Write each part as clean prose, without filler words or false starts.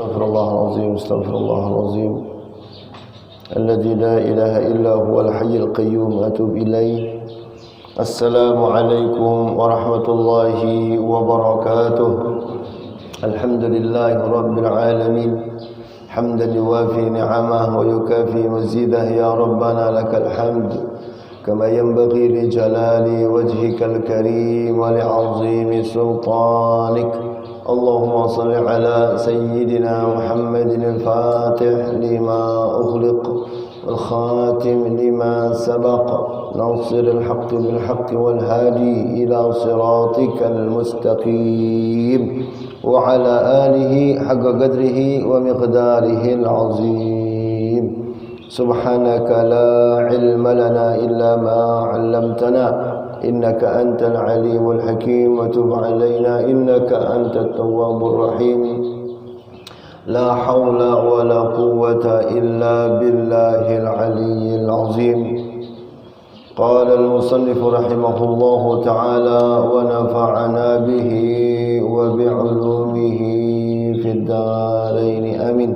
استغفر الله العظيم استغفر الله العظيم الذي لا إله إلا هو الحي القيوم أتوب إليه. السلام عليكم ورحمة الله وبركاته. الحمد لله رب العالمين حمدا يوافي نعمه ويكافي مزيده. يا ربنا لك الحمد كما ينبغي لجلال وجهك الكريم ولعظيم سلطانك. اللهم صل على سيدنا محمد الفاتح لما أغلق والخاتم لما سبق ناصر الحق بالحق والهادي إلى صراطك المستقيم وعلى آله حق قدره ومقداره العظيم. سبحانك لا علم لنا إلا ما علمتنا إنك أنت العليم الحكيم وتب علينا إنك أنت التواب الرحيم. لا حول ولا قوة إلا بالله العلي العظيم. قال المصنف رحمه الله تعالى ونفعنا به وبعلومه في الدارين آمين.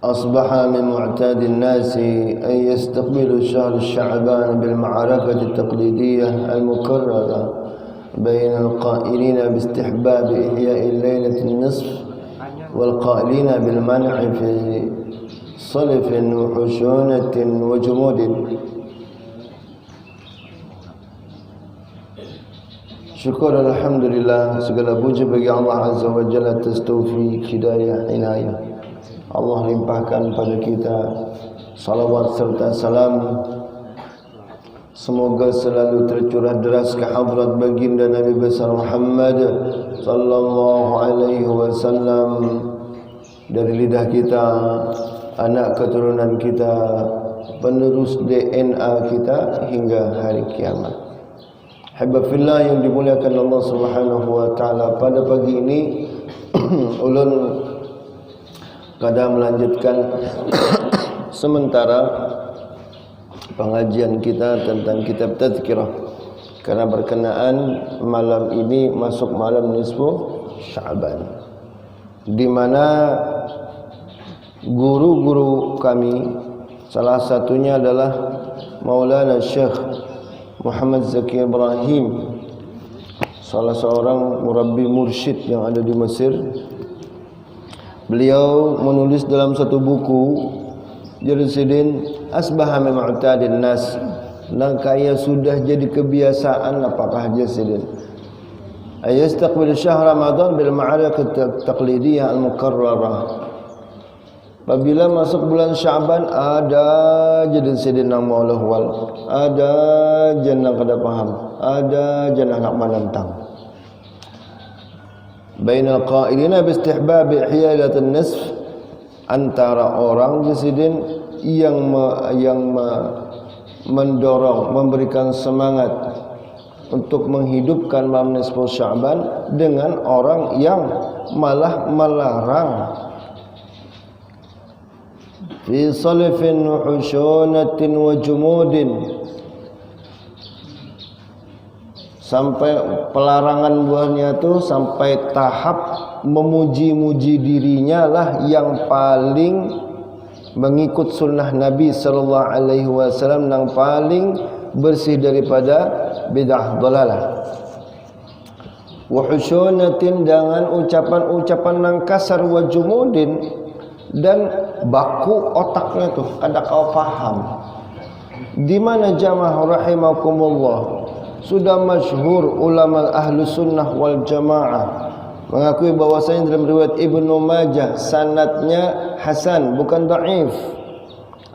أصبح من معتاد الناس أن يستقبلوا شهر الشعبان بالمعركة التقليدية المكررة بين القائلين باستحباب إحياء الليلة النصف والقائلين بالمنع في صلف وحشونة وجمود. Syukur alhamdulillah, segala puji bagi Allah Azza wa Jalla atas taufik, hidayah, inayah. Allah limpahkan pada kita salawat serta salam. Semoga selalu tercurah deras ke hadrat baginda Nabi besar Muhammad sallallahu alaihi wasallam, dari lidah kita, anak keturunan kita, penerus DNA kita hingga hari kiamat. Habibullah yang dimuliakan Allah Subhanahu wa taala, pada pagi ini ulun kada melanjutkan sementara pengajian kita tentang kitab Tazkirah, karena berkenaan malam ini masuk malam nisfu Sya'ban, di mana guru-guru kami, salah satunya adalah Maulana Syekh Muhammad Zaki Ibrahim, salah seorang murabbi mursyid yang ada di Mesir. Beliau menulis dalam satu buku Jursidin asbaha min mu'tadin nas, nangkaya sudah jadi kebiasaan. Apakah Jursidin ayastaqbil syahr Ramadan bil ma'arakah taqlidiyah al mukarrarah. Apabila masuk bulan Sya'ban, ada jadi sidin nang maulah wal, ada jenang kada paham, ada jenang nak menentang. Bainal qailina bi istihbab ihya nisf, antara orang jesidin yang mendorong, memberikan semangat untuk menghidupkan malam nisfu Sya'ban, dengan orang yang malah melarang fi salifin wa hushunatin wa jumudin, sampai pelarangan buahnya itu sampai tahap memuji-muji dirinya lah yang paling mengikut sunnah Nabi sallallahu alaihi wasallam, yang paling bersih daripada bid'ah dalalah. Wa hushunatin, dengan ucapan-ucapan nang kasar, wa jumudin, dan baku otaknya tuh kada kau faham. Di mana jamaah rahimakumullah sudah masyhur ulama ahlu sunnah wal jamaah mengakui bahwasanya dalam riwayat Ibnu Majah sanadnya hasan, bukan dhaif.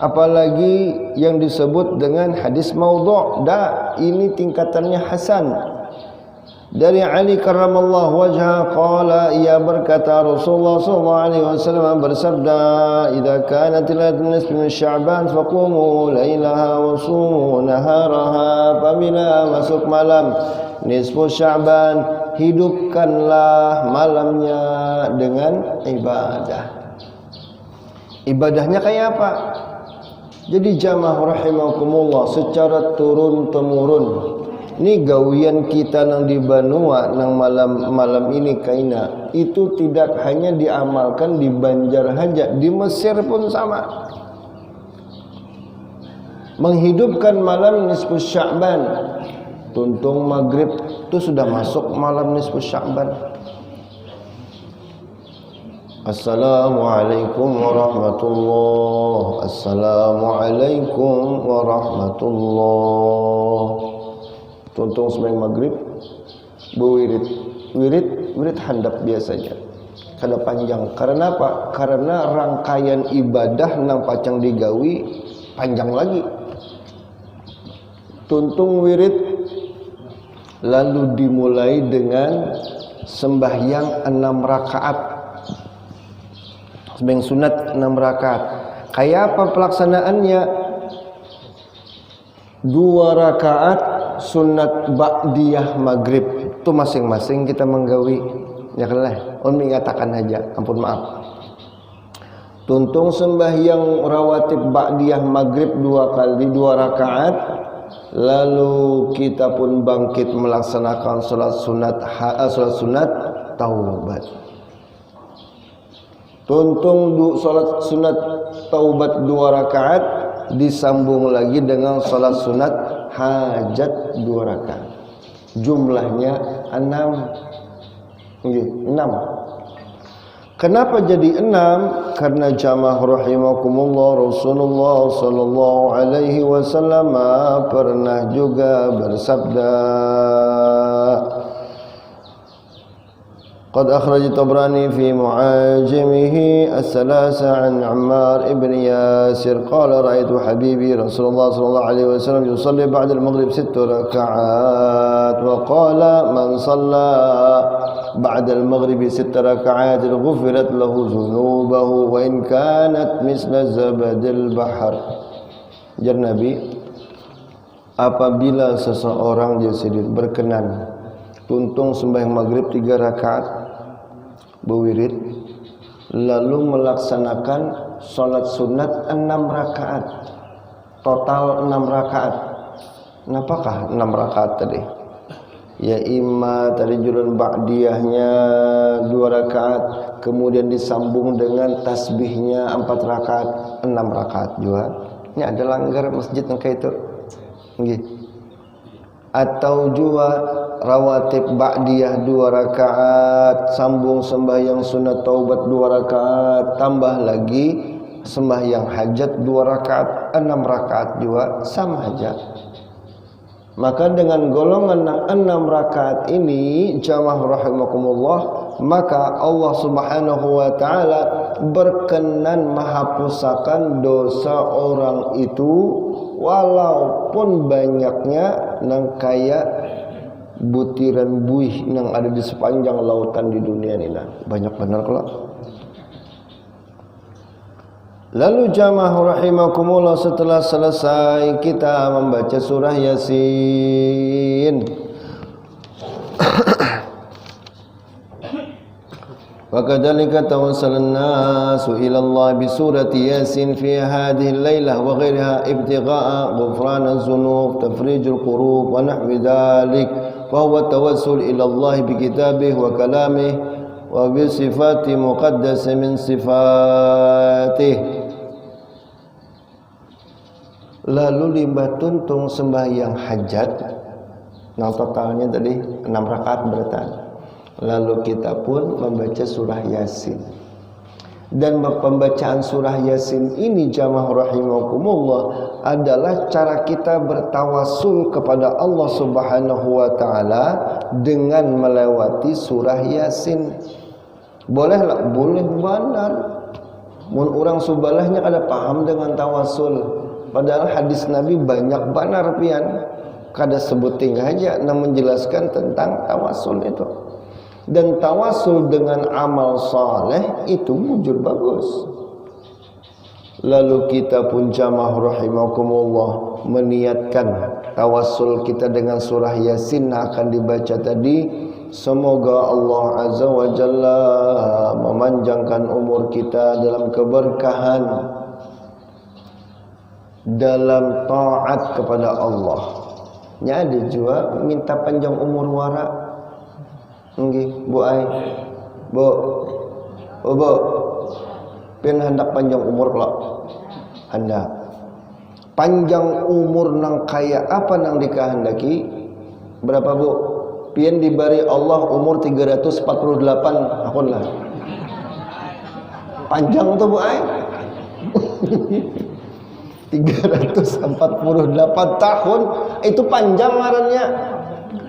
Apalagi yang disebut dengan hadis maudhu', ini tingkatannya hasan. Dari Ali karramallahu wajha qala, ia berkata Rasulullah sallallahu alaihi wasallam bersabda, idza kanat lailatul nisfi min Sya'ban faqumu lailaha wa sumu naharaha. Apabila masuk malam nisfu Sya'ban, hidupkanlah malamnya dengan ibadah. Ibadahnya kayak apa? Jadi jamaah rahimakumullah, secara turun temurun Ni gawian kita nang di Banua nang malam ini kaina itu tidak hanya diamalkan di Banjarhaja, di Mesir pun sama. Menghidupkan malam nisfu Sya'ban. Tuntung maghrib itu sudah masuk malam nisfu Sya'ban. Assalamualaikum warahmatullahi. Assalamualaikum warahmatullahi. Tuntung sembahyang maghrib, wirid handap biasanya. Kada panjang. Karena apa? Karena rangkaian ibadah nang pacang digawi panjang lagi. Tuntung wirid lalu dimulai dengan sembahyang 6 rakaat. Sembahyang sunat 6 rakaat. Kayak apa pelaksanaannya? 2 rakaat sunat ba'diyah maghrib. Itu masing-masing kita menggawi. Ya kan lah. Umi katakan aja, ampun maaf. Tuntung sembahyang rawatib ba'diyah maghrib 2 kali 2 rakaat. Lalu kita pun bangkit melaksanakan salat sunat taubat. Tuntung salat sunat taubat 2 rakaat disambung lagi dengan salat sunat hajat 2 rakaat. Jumlahnya 6. 6. Kenapa jadi 6? Karena jamaah rahimakumullah, Rasulullah sallallahu alaihi wasallam pernah juga bersabda, قد أخرج الطبراني في معاجمه الثلاثة عن عمار بن ياسر قال رأيت حبيبي رسول الله صلى الله عليه وسلم يصلي بعد المغرب 6 ركعات وقال من صلى بعد المغرب 6 ركعات غفرت له ذنوبه وإن كانت مثل زبد البحر. Jar Nabi, apabila seseorang jasidin berkenan tuntung sembahyang maghrib 3 rakaat berwirid, lalu melaksanakan sholat sunat 6 rakaat, total 6 rakaat. Kenapakah 6 rakaat tadi? Ya imma tadi juran ba'diyahnya 2 rakaat, kemudian disambung dengan tasbihnya 4 rakaat, 6 rakaat juga. Ini ada langgar masjid yang kayak itu. Gitu. Atau juga rawatib ba'diyah 2 rakaat, sambung sembahyang sunat taubat 2 rakaat, tambah lagi sembahyang hajat 2 rakaat, 6 rakaat juga sama hajat. Maka dengan golongan 6 rakaat ini jamaah rahimakumullah, maka Allah Subhanahu wa taala berkenan menghapusakan dosa orang itu walaupun banyaknya nang kaya butiran buih yang ada di sepanjang lautan di dunia ini. Banyak benar kalau. Lalu jamaah rahimakumullah, setelah selesai kita membaca surah Yasin. Wa kadzalika tawassalan nasu ila Allah bi surati Yasin fi hadhihi al-lailah wa ghayriha ibtigha'a ghufran az-dzunub, tafrij al-qurub wa nahwi dhalik. Fa huwa tawassul ila Allah bi kitabihi wa kalamihi wa bi sifati muqaddasah min sifatihi. Lalu limbah tuntung sembahyang hajat, nah totalnya tadi 6 rakaat berarti. Lalu kita pun membaca surah Yasin. Dan pembacaan surah Yasin ini jamaah rahimakumullah adalah cara kita bertawassul kepada Allah Subhanahu wa taala dengan melewati surah Yasin. Bolehlah, boleh benar. Mun orang subalahnya kada paham dengan tawassul. Padahal hadis Nabi banyak benar pian. Kada sebuting aja nah menjelaskan tentang tawassul itu. Dan tawassul dengan amal saleh itu mujur bagus. Lalu kita pun jamaah rahimakumullah meniatkan tawassul kita dengan surah Yasin akan dibaca tadi. Semoga Allah Azza wa Jalla memanjangkan umur kita dalam keberkahan, dalam taat kepada Allah, nya ada juga minta panjang umur wara. Nggih, Bu Ai. Bu. Bu. Pian hendak panjang umur kelak. Hendak. Panjang umur nang kaya apa nang dikehendaki? Berapa, Bu? Pian diberi Allah umur 348 tahun lah. Panjang tuh, Bu Ai. 348 tahun itu panjang ngarannya.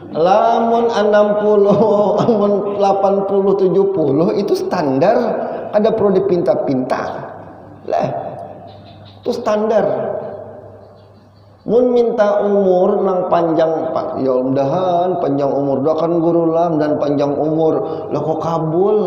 Lamun 60, lamun 80, 70 itu standar, ada perlu dipinta-pinta. Lah. Itu standar. Mun minta umur nang panjang Pak, ya mudahan panjang umur doakan guru lam dan panjang umur. Lah kok kabul.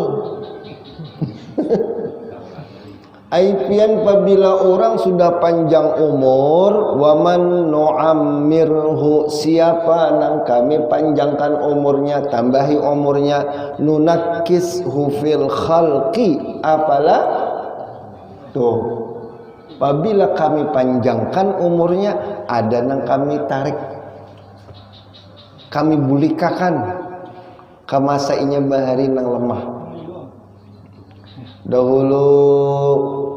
Aipian apabila orang sudah panjang umur, waman nu'ammirhu, siapa nang kami panjangkan umurnya, tambahi umurnya, nunakkishu fil khalqi, apalah tuh, apabila kami panjangkan umurnya, ada nang kami tarik, kami bulikakan ke masa inya bahari nang lemah. Dahulu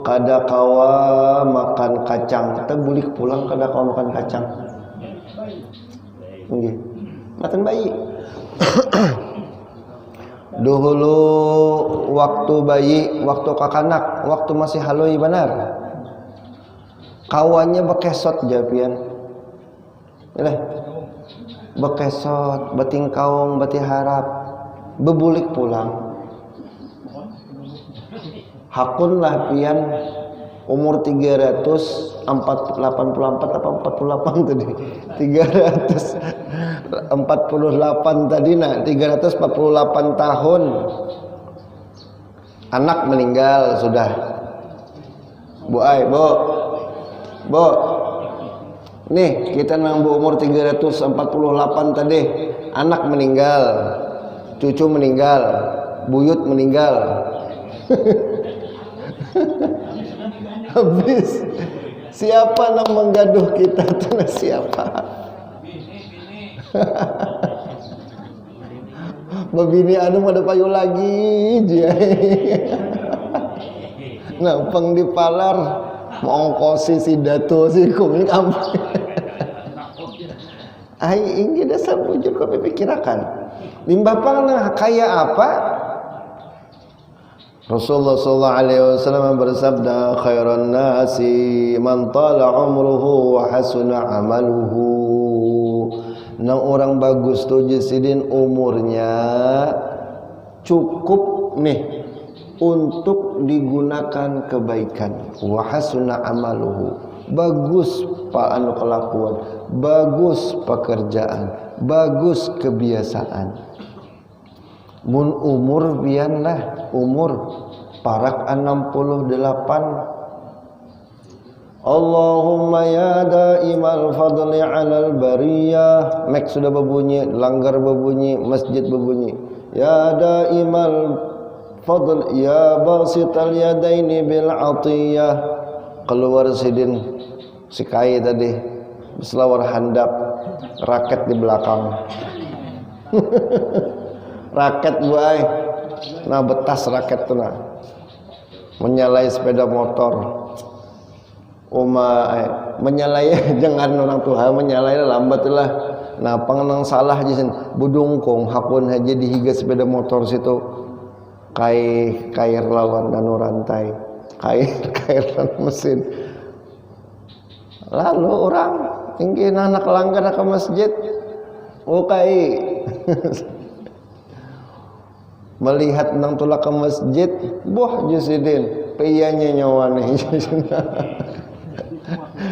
kada kawa makan kacang, kita bulik pulang kada kawa makan kacang. Nggih. Maten bayi. Dahulu waktu bayi, waktu kakanak, waktu masih haloi benar. Kawannya bekesot japian. Yalah. Bekesot, beting kaung, beti harap, bebulik pulang. Hakun lah pian umur 384 apa 48 tadi 348 tadi nah 348 tahun anak meninggal sudah. Bu Ai, Bu nih kita nambah umur 348 tadi, anak meninggal, cucu meninggal, buyut meninggal. Habis siapa yang menggaduh kita tuh siapa? Babini anu pada payu lagi dia. Nampang di palar mongkosi si dato si kum ini kamu. Ai ingin dasar bujur kau pikirakan. Limbah pangna kaya apa? Rasulullah sallallahu alaihi wasallam bersabda, khairan nasi man tala umruhu wa hasuna amaluhu. Nang orang bagus tu jisidin umurnya cukup nih untuk digunakan kebaikan. Wa hasuna amaluhu. Bagus pak anu kelakuan, bagus pekerjaan, bagus kebiasaan. Mun umur bianlah umur parak 68. Allahumma ya daimal fadli alal bariyah. Mek sudah berbunyi, langgar berbunyi, masjid berbunyi. Ya daimal fadl ya basital yadaini bil atiyah. Keluar sidin si kai tadi selawar handap, raket di belakang. Raket buai, nah betas raket tuh nah, menyalai sepeda motor, menyalai jangan orang Tuhan menyalai lambat lah, nah pengenang salah jisin, budungkong hakun aja dihiga sepeda motor situ, kair lawan danu rantai, kair mesin, lalu orang tinggi anak langgar ke masjid, melihat nang tulak ke masjid, boh jusidin, piyanya nyawane.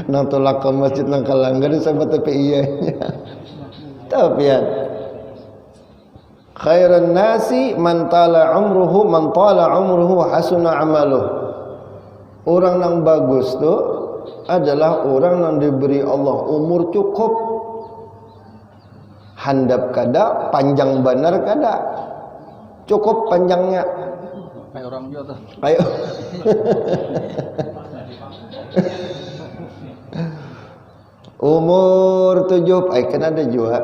Nang tulak ke masjid nang kalanggar disebut piyanya. Tapi ya, khairan nasi man tala umruhu hasuna amaluh. Orang yang bagus tu adalah orang yang diberi Allah umur cukup, handap kada, panjang benar kada. Cukup panjangnya. Kayak orang juga tuh. Kayak umur kan ada juga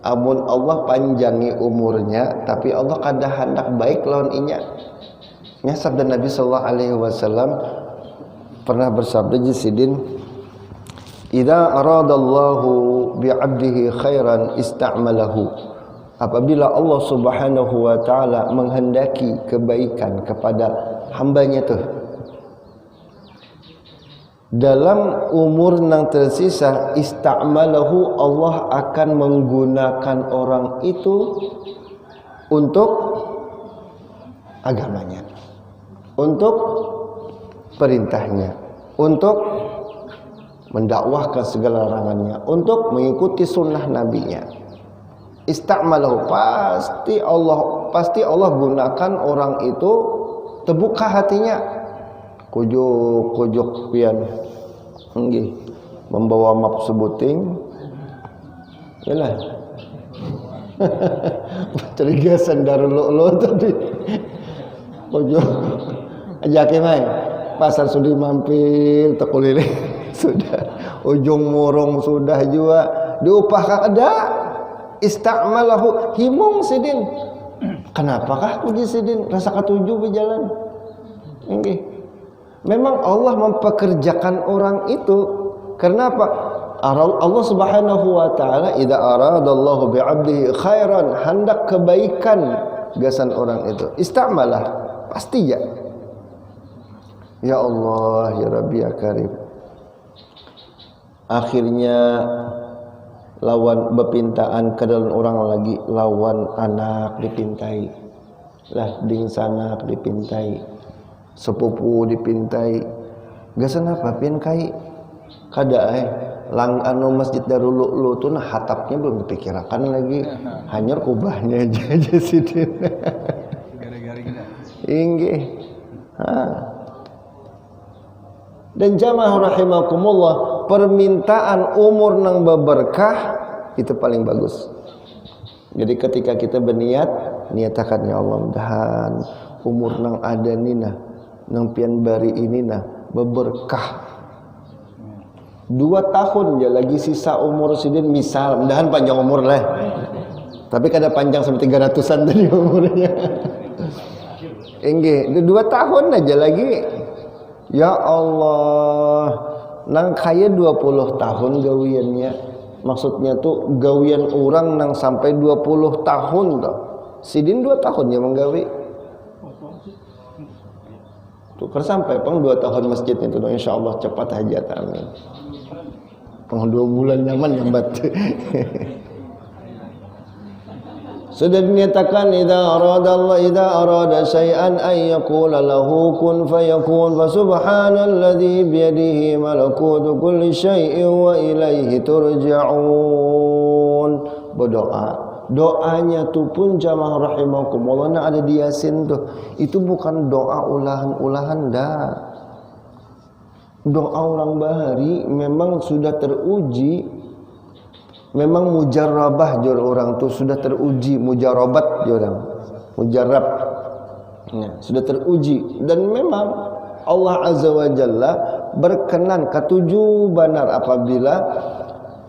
amun Allah panjangi umurnya tapi Allah kada hendak baik lawan inya. Nya sabda Nabi sallallahu alaihi wasallam pernah bersabda Sidin, "Idza aradallahu bi'abdihi khairan ista'malahu." Apabila Allah Subhanahu wa taala menghendaki kebaikan kepada hambanya tuh, dalam umur yang tersisa ista'malahu, Allah akan menggunakan orang itu untuk agamanya, untuk perintahnya, untuk mendakwahkan segala larangannya, untuk mengikuti sunnah nabinya. Ista'malahu, pasti Allah gunakan orang itu terbuka hatinya, kujuk pian nggih membawa map sebuting yalah terigasan darulu tadi kujuk ajake main pasar sudah mampir tekuliling sudah ujung murung sudah juga diupah kada ista'malahu himung Sidin. Kenapakah puji Sidin rasa ketujuh berjalan nggih. Memang Allah mempekerjakan orang itu. Kenapa? Allah Subhanahu wa taala idza aradallahu bi'abdihi khairan, hendak kebaikan gasan orang itu. Istamalah, pasti ya. Ya Allah, ya Rabbi ya Karim. Akhirnya lawan bepintaan ke dalam orang lagi, lawan anak dipintai. Lah ding sanak dipintai. Sepupu dipintai gasan apa pian kai kada lang anu masjid Darul Ulu tuh nah hatapnya belum dipikirkan lagi hanyar kubahnya aja Sidin gara-gara inggih dan jamaah rahimakumullah, permintaan umur nang berberkah itu paling bagus. Jadi ketika kita berniat, niatakan ya Allah mudahan umur nang ada nina nang pian bari ini nah berberkah 2 tahun ya lagi sisa umur Sidin misal mudahan panjang umur lah tapi kada panjang sampai 300-an tadi umurnya enggak 2 tahun aja lagi ya Allah nang kaya 20 tahun gawiannya maksudnya tuh gawian orang nang sampai 20 tahun tuh Sidin 2 tahun ya menggawi tuh sampai 2 tahun masjid itu insyaallah cepat hajat amin. 2 bulan nyaman lambat. Sudah dinyatakan idza arada syai'an ay yaqula lahu kun fayakun fa subhanalladzi bi yadihi malakutu kulli syai'in wa ilaihi turja'un. Berdoa doanya tuh pun jamaah rahimakumullah ada di Yasin tuh itu bukan doa ulahan-ulahan dah doa orang bahari memang sudah teruji memang mujarrabah jor orang tuh sudah teruji mujarrabat jor orang mujarrab ya, sudah teruji dan memang Allah Azza wa Jalla berkenan ketujuh benar apabila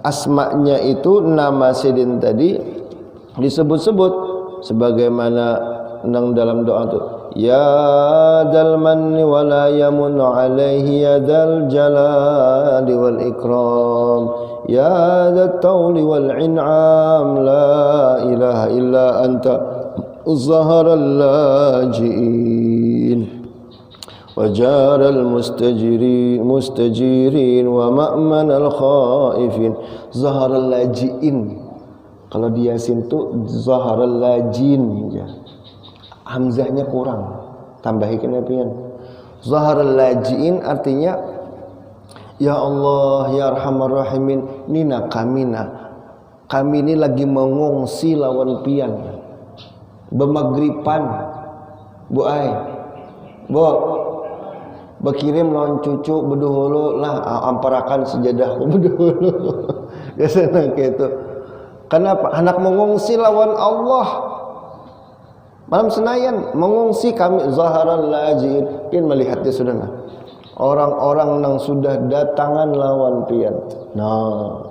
asma'nya itu nama Sidin tadi disebut-sebut sebagaimana nang dalam doa itu ya dal manni wa la yamun alaihi ya dal jalali wal ikram ya dal tawli wal in'am la ilaha illa anta uzzaharal lajiin wa jaral mustajirin wa ma'manal khaifin zaharal lajiin. Kalau di Yasin tu zaharal lajin ya. Hamzahnya kurang. Tambahikan apian. Zaharal lajin artinya ya Allah ya Arhamar Rahimin nina kamina. Kami ini lagi mengungsi lawan pian. Bemagripan. Bu ai. Bu bekirim lawan cucu beduhulu lah amparakan sejadahku beduhulu. Biasanya gitu. Kenapa? Anak mengungsi lawan Allah. Malam Senayan mengungsi kami zaharal lajin. Pian melihat dia sudah nah. Orang-orang yang sudah datangan lawan pian. Nah,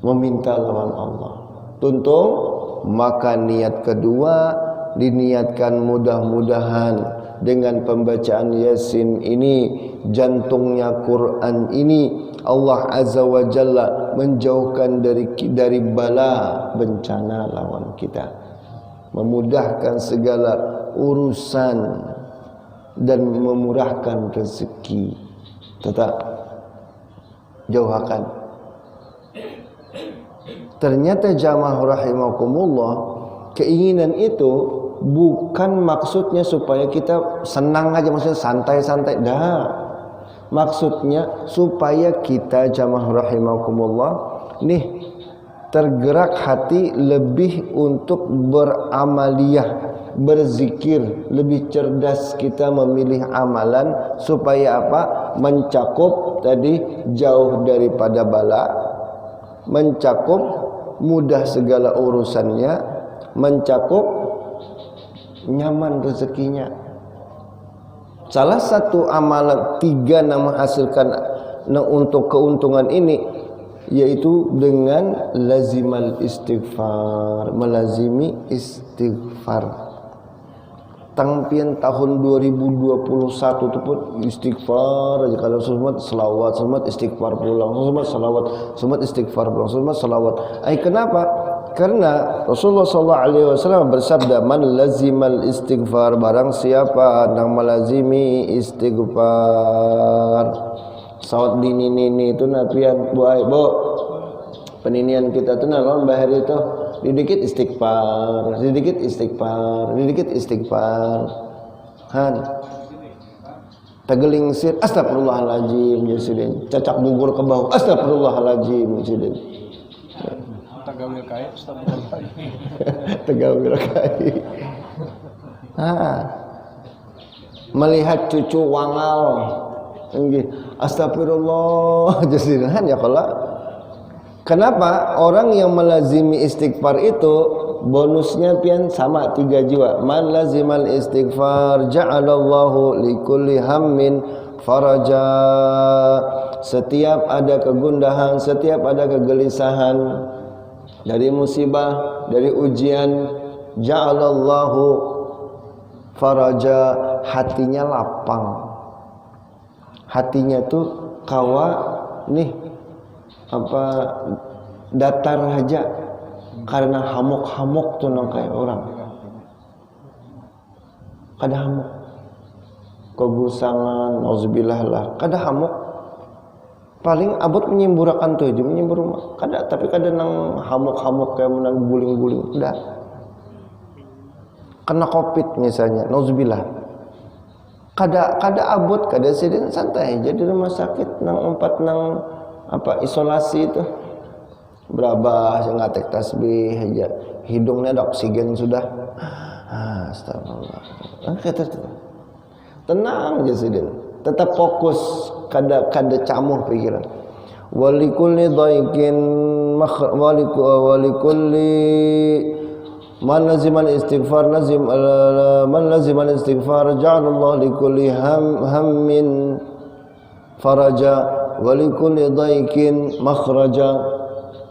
meminta lawan Allah. Tuntung maka niat kedua diniatkan mudah-mudahan dengan pembacaan Yasin ini, jantungnya Quran ini, Allah Azza wa Jalla menjauhkan dari bala bencana lawan kita, memudahkan segala urusan dan memurahkan rezeki. Tetap jauhkan. Ternyata jamaah rahimakumullah, keinginan itu bukan maksudnya supaya kita senang aja, maksudnya santai-santai. Dah. Maksudnya supaya kita jamaah rahimakumullah nih tergerak hati lebih untuk beramaliyah, berzikir, lebih cerdas kita memilih amalan supaya apa? Mencakup tadi jauh daripada bala, mencakup mudah segala urusannya, mencakup nyaman rezekinya. Salah satu amalan 3 yang menghasilkan untuk keuntungan ini yaitu dengan lazimal istighfar, melazimi istighfar. Tangpian tahun 2021 itu pun istighfar aja. Kalau semua selawat, semua istighfar pulang, semua selawat, semua istighfar pulang, semua selawat. Kenapa? Karena Rasulullah SAW bersabda, man lazimal istighfar, barang siapa yang melazimi istighfar. Sawat dini itu napian buai bo peninian kita tuh lawan bahar itu dikit istighfar, sedikit istighfar, sedikit istighfar. Han tegelingsir astagfirullahaladzim jasudin, cacak bubur ke bawah astagfirullahaladzim jasudin. Tegawil kai astagfirullahaladzim. Tegawil kai. Melihat cucu wangal astagfirullah jasudin ya kalau. Kenapa orang yang melazimi istighfar itu bonusnya pian sama 3 jiwa. Man lazimal istighfar ja'alallahu likulli hammin faraja. Setiap ada kegundahan, setiap ada kegelisahan dari musibah, dari ujian, ja'alallahu faraja, hatinya lapang. Hatinya tuh kawa nih apa datar aja karena hamuk-hamuk tuh kayak orang kada hamuk kegusangan auzubillah lah kada hamuk paling abot menyimburakan tuh aja menyimbur rumah kada, tapi kada nang hamuk-hamuk kayak menang guling-guling udah kena covid misalnya auzubillah kada abot kada sedih santai aja di rumah sakit nang apa isolasi itu berabah ngatek tasbih aja hidungnya ada oksigen sudah astagfirullah tenang aja sidin tetap fokus kada camuh pikiran walikulli dhaikin walikulli man lazimal istighfar man lazimal istighfar ja'alallahu likulli hammin faraja walikulli dhaikin makhraja.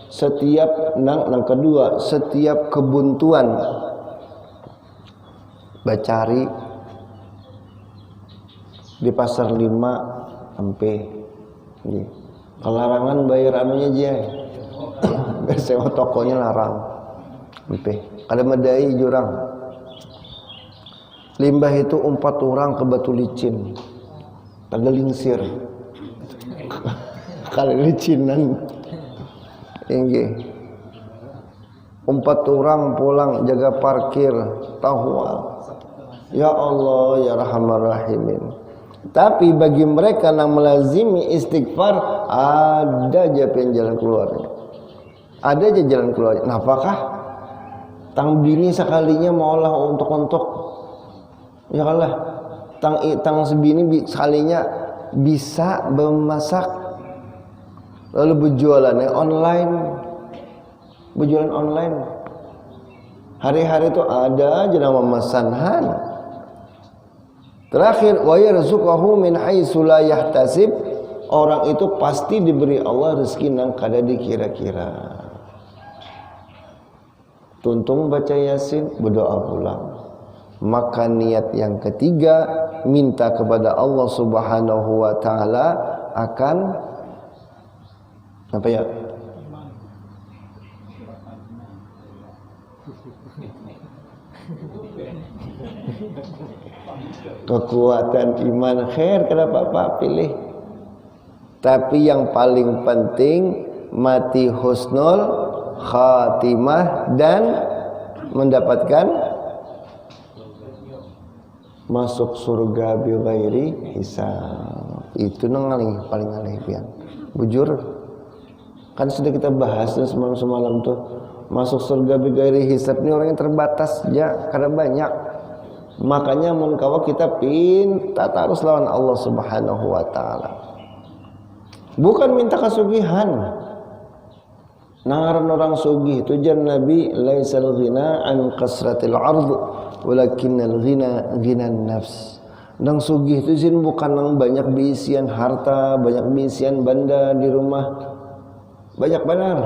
Setiap nang kedua, setiap kebuntuan bacari di pasar 5 sampai kelarangan bayar anunya aja sewa tokonya larang sampai kada medai jurang limbah itu 4 orang ke batu licin tegelingsir kalau licinan tinggi 4 orang pulang jaga parkir tahwa ya Allah ya Rahman Rahimin. Tapi bagi mereka yang melazimi istighfar ada aja jalan keluarnya, ada aja jalan keluarnya. Apakah tang bini sekalinya maulah untuk ya Allah tang sebini sekalinya bisa memasak lalu berjualannya online, berjualan online. Hari-hari itu ada aja nama memesanhan. Terakhir wa yarzuquhu min haitsu la yahtasib, orang itu pasti diberi Allah rezeki nang kada dikira-kira. tuntung baca Yasin, berdoa pulang. Maka niat yang ketiga, minta kepada Allah Subhanahu wa taala akan apa ya? Kekuatan iman. Khair, kenapa Pak pilih? Tapi yang paling penting mati husnul khatimah dan mendapatkan masuk surga bi ghairi hisab. Itu nang paling alih pian. Bujur. Kan sudah kita bahas semalam tuh. Masuk surga bi ghairi hisab ini orang yang terbatas ya, karena banyak. Makanya mun kawa kita pinta terus lawan Allah Subhanahu wa taala. Bukan minta kasugihan. Nangaran orang sugih tujuan Nabi laisal ghina an kasratil ard walakinnal ghina ghinan nafs. Nang sugih itu jin bukan nang banyak beisian harta, banyak beisian benda di rumah. Banyak benar.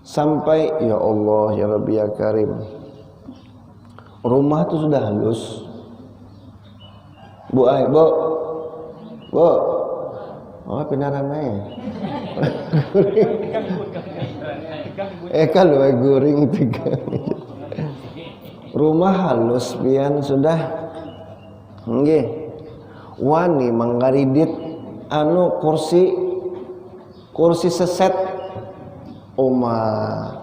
Sampai ya Allah ya Rabbi ya Karim. Rumah itu sudah halus. Bu. Oh, pinarannya. Kalau guring tiga. Rumah halus pian sudah. Nggih. Wani manggaridit anu kursi seset omah.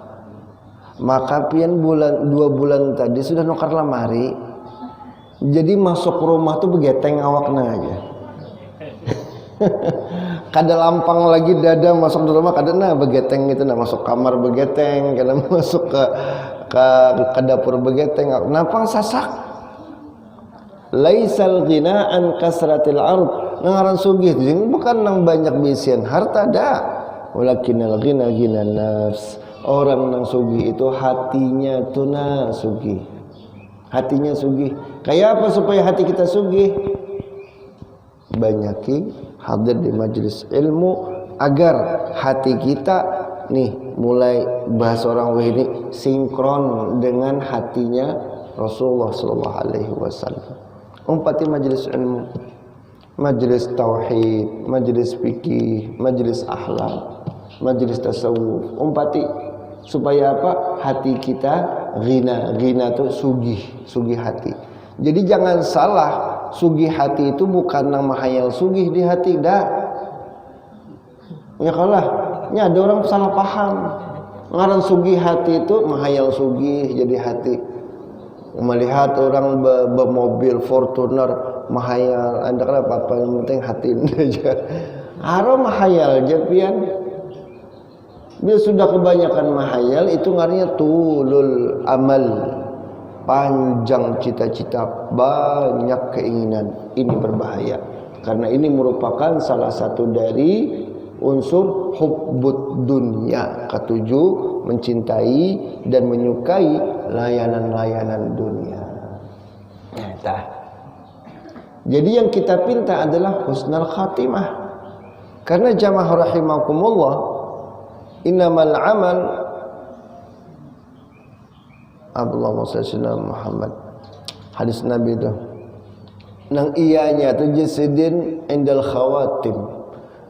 Maka pian 2 bulan tadi sudah nukar lemari. Jadi masuk rumah tuh begeteng awakna aja. Kada lampang lagi dada masuk di rumah kada nah begeteng gitu, nah masuk kamar begeteng, kada masuk ke dapur begeteng, nampang sasak. Laisal ghina an kasratil ard, nangaran sugih bukan nang banyak bisian harta dah, walakinnal ghina ghinan nafs. Orang nang sugih itu hatinya tuna sugih. Hatinya sugih. Kayak apa supaya hati kita sugih? Banyaki hadir di majelis ilmu agar hati kita nih mulai bahasa orang ini sinkron dengan hatinya Rasulullah sallallahu alaihi wasallam. Umpati majelis ilmu, majelis tauhid, majelis fikih, majelis akhlak, majelis tasawuf. Umpati supaya apa? Hati kita ghina tuh sugih hati. Jadi jangan salah, sugih hati itu bukan nang mahayal sugih di hati dah. Ya kalah, nya ada orang salah paham. Ngaran sugih hati itu mahayal sugih jadi hati. Melihat orang bermobil Fortuner mahayal, anda kenapa apa yang penting hati aja. Haram mahayal japian. Bila sudah kebanyakan mahayal itu ngarinya tulul amal, panjang cita-cita, banyak keinginan. Ini berbahaya karena ini merupakan salah satu dari unsur hubbud dunya, ketujuh mencintai dan menyukai layanan-layanan dunia. Jadi yang kita pinta adalah husnul khatimah. Karena jamaah rahimakumullah, innamal amal Allahumma shalli ala Muhammad. Hadis Nabi itu. Nang iyanya tu jasidin indal khawatim.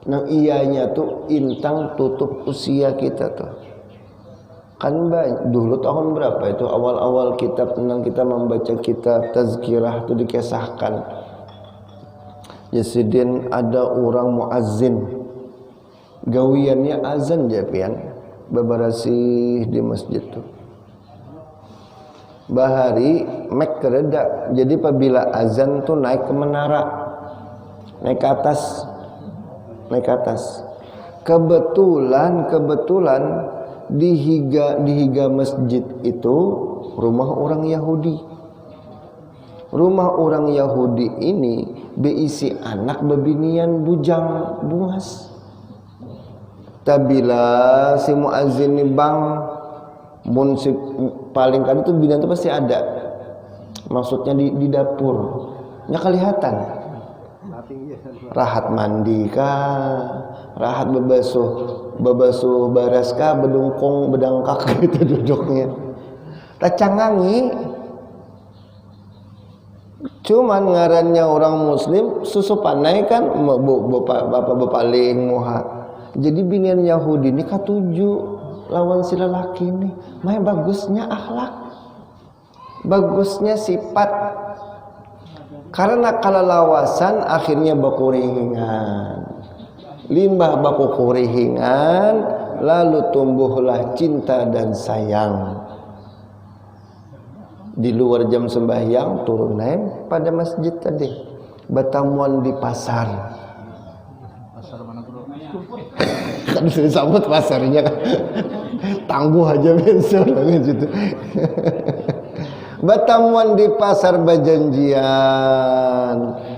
Nang iyanya tu intang tutup usia kita tuh. Kan dulu tahun berapa itu awal-awal kitab tentang kita membaca kitab tazkirah itu dikisahkan. Jasidin ada orang muazzin. Gawiannya azan japian beberasih di masjid tuh. Bahari mek kereda. Jadi apabila azan tuh naik ke menara, naik ke atas. Kebetulan di higa masjid itu rumah orang Yahudi. Rumah orang Yahudi ini beisi anak bebinian bujang bungas. Tabila si muazzin ni bang mun si paling kan itu bina itu pasti ada. Maksudnya di dapur. Nya kelihatan. Rahat mandi kah, rahat bebasuh baras kah, bedungkong bedangkak gitu duduknya. tacangangi. Cuman ngarannya orang muslim susu panai kan bapak paling muha. Jadi binian Yahudi ini katuju lawan si lelaki ini. Mah bagusnya akhlak, bagusnya sifat. Karena kalalawasan akhirnya bakurihingan, limbah baku kurihingan, lalu tumbuhlah cinta dan sayang. Di luar jam sembahyang turun naik pada masjid tadi, bertemuan di pasar. Pasar mana tuh? Kan disambut pasarnya kan. Tangguh aja besok gitu. Bertemuan di pasar berjanjian,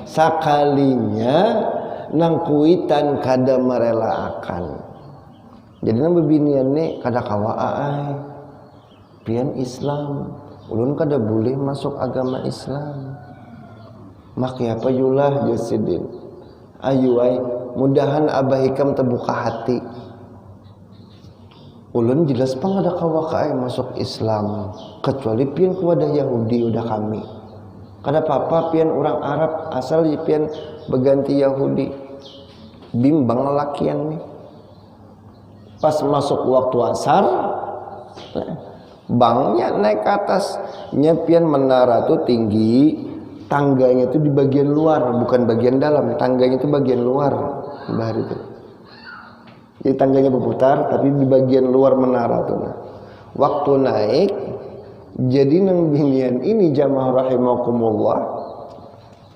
sakalinya nang kuitan kada merelaakan. Jadi nang bebinian nih kada kawaai pian Islam. Ulun kada boleh masuk agama Islam. Maknya apa yulah jasidin. Ayuai mudahan Abah Hikam terbuka hati. Ulun jelas pang ada kawakai masuk Islam. Kecuali pian kepada Yahudi udah kami. Kada apa-apa pian orang Arab asal pian berganti Yahudi. Bimbang lelakian nih. Pas masuk waktu asar, bangnya naik ke atas, nyepian menara tuh tinggi, tangganya itu di bagian luar, bukan bagian dalam. Tangganya itu bagian luar, bahar itu. Jadi tangganya berputar, tapi di bagian luar menara tuh. Nah, waktu naik, jadi nang binian ini jamaah rahimakumullah,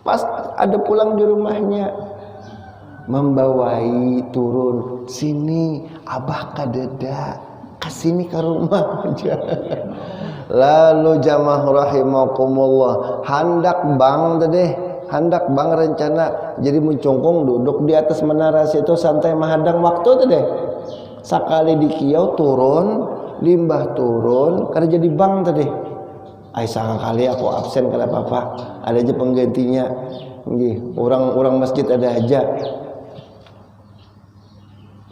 pas ada pulang di rumahnya, membawai turun sini, abah kadeda. Kasini ke rumah aja. Lalu jamaah rahimakumullah handak bang tadi, handak bang rencana jadi mencongkong duduk di atas menara situ santai menghadang waktu tadi. Sakali di kiau turun, limbah turun, karena jadi bang tadi. Ai kali aku absen kada apa-apa, ada aja penggantinya. Nggih, orang masjid ada aja.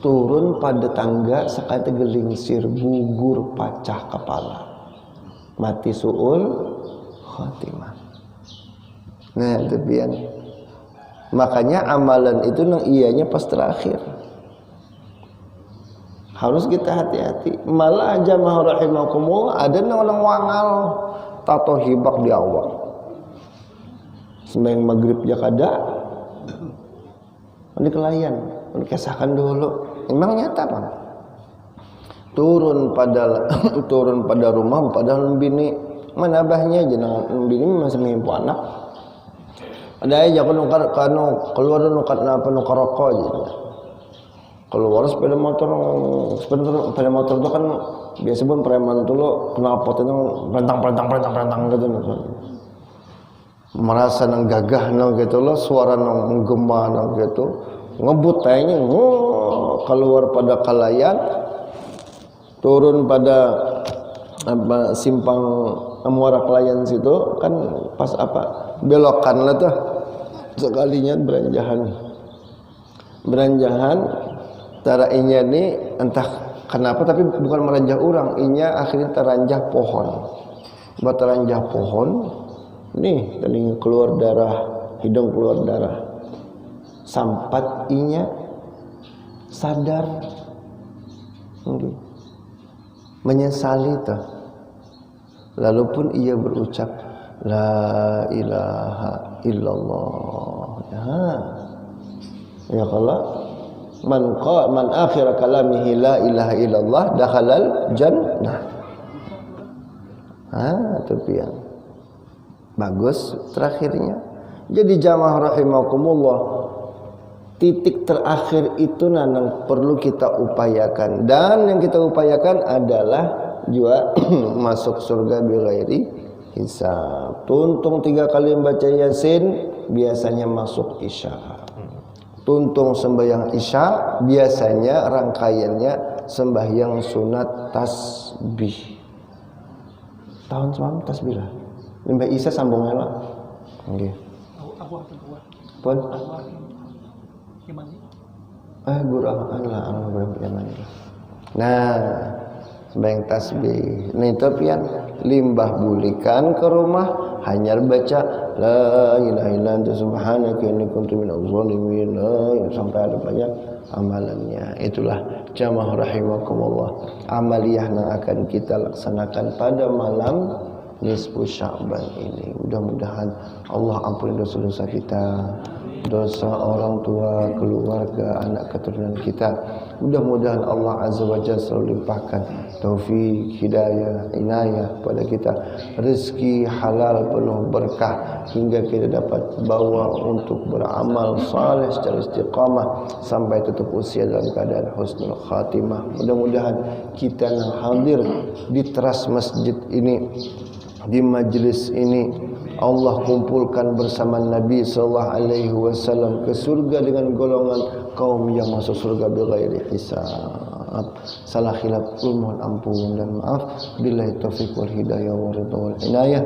Turun pada tangga sekali tegelingsir, gugur pacah kepala, mati suul khotimah. Nah itu pian. Makanya amalan itu nang ianya pas terakhir. Harus kita hati-hati. Malah jamaah rahimakumullah ada nang wangal tato hibak di awal. Sembahyang maghrib ya kada. Ini kelayan, ini kesahkan dulu. Memang nyata Bang. Turun pada rumah padahal bini mana abahnya jenengan bini masih mimpi anak. Ada aja keluar nukat napa nukar rokok aja. Keluar sepeda motor itu kan biasa pun preman dulu knalpot itu perentang gitu. Merasa nang gagah nang gitu loh, suara nang menggema nang gitu. Ngebut tanya keluar pada kalayan, turun pada simpang muara kalayan situ kan pas belokan lah tuh sekalinya beranjahan tara inya nih entah kenapa tapi bukan meranjah orang, inya akhirnya teranjah pohon. Buat teranjah pohon nih tadi keluar darah, hidung keluar darah. Sampat inya sadar, menyesali tuh. Lalu pun ia berucap la ilaha illallah. Ya kalau man akhir kalamihi la ilaha illallah dakhalal jannah. Itu pian. Bagus terakhirnya. Jadi jamaah rahimakumullah, titik terakhir itu nanang perlu kita upayakan, dan yang kita upayakan adalah juga masuk surga bighairi hisab. Tuntung 3 kali membaca Yasin biasanya masuk Isya. Tuntung sembahyang Isya biasanya rangkaiannya sembahyang sunat tasbih. Tahun semalam tasbih lah. Limbah Isya sambung lah. Nggih. Pun guru lah. Nah, sembahyang tasbih. Nah itu pian limbah bulikan ke rumah hanya baca la ilaha illa anta subhanaka inni kuntu minaz zalimin sampai ada banyak amalannya. Itulah jamaah rahimakumullah amaliyah yang akan kita laksanakan pada malam nisfu Sya'ban ini. Mudah-mudahan Allah ampuni dosa-dosa kita, dosa orang tua, keluarga, anak keturunan kita. Mudah-mudahan Allah Azza wa Jalla selalu limpahkan taufik, hidayah, inayah pada kita, rezeki halal penuh berkah hingga kita dapat bawa untuk beramal saleh secara istiqamah sampai tutup usia dalam keadaan husnul khatimah. Mudah-mudahan kita yang hadir di teras masjid ini, di majlis ini, Allah kumpulkan bersama Nabi sallallahu alaihi wasallam ke surga dengan golongan kaum yang masuk surga bighairi hisab. Salah khilaf mohon ampun dan maaf. Billahi taufiq wal hidayah wa ridha wal inayah.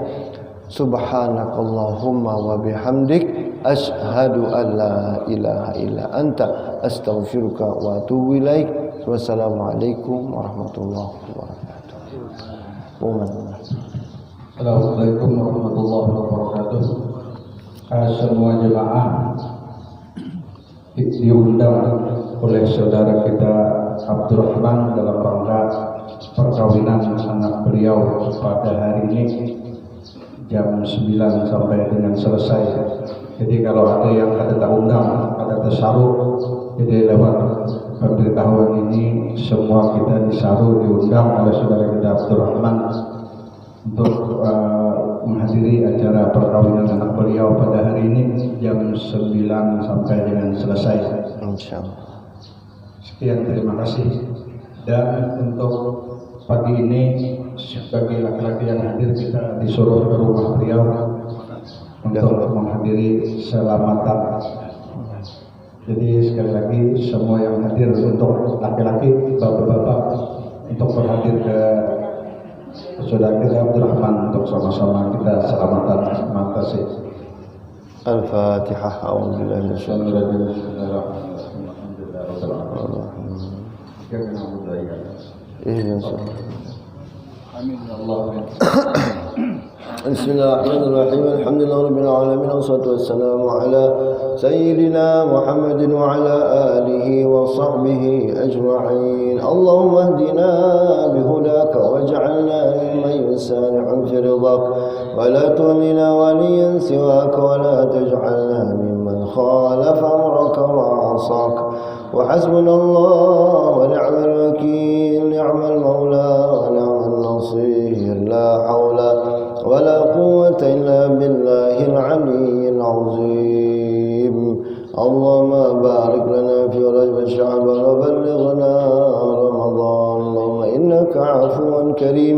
Subhanakallahumma wa bihamdik asyhadu an la ilaha illa anta astaghfiruka wa atubu ilaik. Wassalamualaikum warahmatullahi wabarakatuh. Assalamualaikum warahmatullahi wabarakatuh. Semua jemaah diundang oleh saudara kita Abdurrahman dalam rangka perkawinan anak beliau pada hari ini jam 9 sampai dengan selesai. Jadi kalau ada yang ada tak undang, ada tasaruh, jadi lewat pemberitahuan ini semua kita disaruh diundang oleh saudara kita Abdurrahman untuk menghadiri acara perkawinan anak beliau pada hari ini jam 9 sampai dengan selesai. Insyaallah. Sekian, terima kasih. Dan untuk pagi ini sebagai laki-laki yang hadir kita disuruh ke rumah beliau untuk menghadiri selamatan. Jadi sekali lagi semua yang hadir untuk laki-laki, bapak-bapak untuk berhadir ke saudara kita Abdurrahman untuk sama-sama kita selamatan. Terima kasih. Al-Fatihah. A'udzubillahi minasyaitonir rajim. Bismillahirrahmanirrahim. Alhamdulillahirabbil alamin wassalatu wassalamu ala sayyidina Muhammadin wa ala alihi wa sahbihi ajma'in. Allahumma ihdina bihudaka waj'alna mimman yusari'u fi ridhak wa la tu'mina waliyan siwaka wa la taj'alna mimman khalafa amraka wa 'asaka. وحسبنا الله ونعم الوكيل نعم المولى ونعم النصير لا حول ولا قوة إلا بالله العلي العظيم اللهم بارك لنا في رجب شعبان وبلغنا رمضان اللهم إنك عفو كريم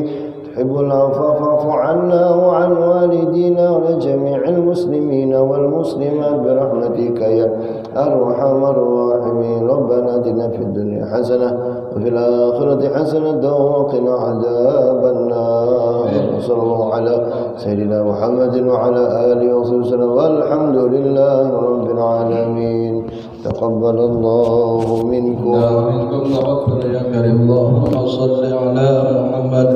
تحب العفو فاعف عنا وعن والدينا ولجميع المسلمين والمسلمات برحمتك يا أرحم الراحمين ربنا آتنا في الدنيا حسنة وفي الآخرة حسنة وقنا عذاب النار وصلى الله على سيدنا محمد وعلى آله وصحبه وسلم والحمد لله رب العالمين تقبل الله منكم ومنكم وغفر يا كريم اللهم صل على محمد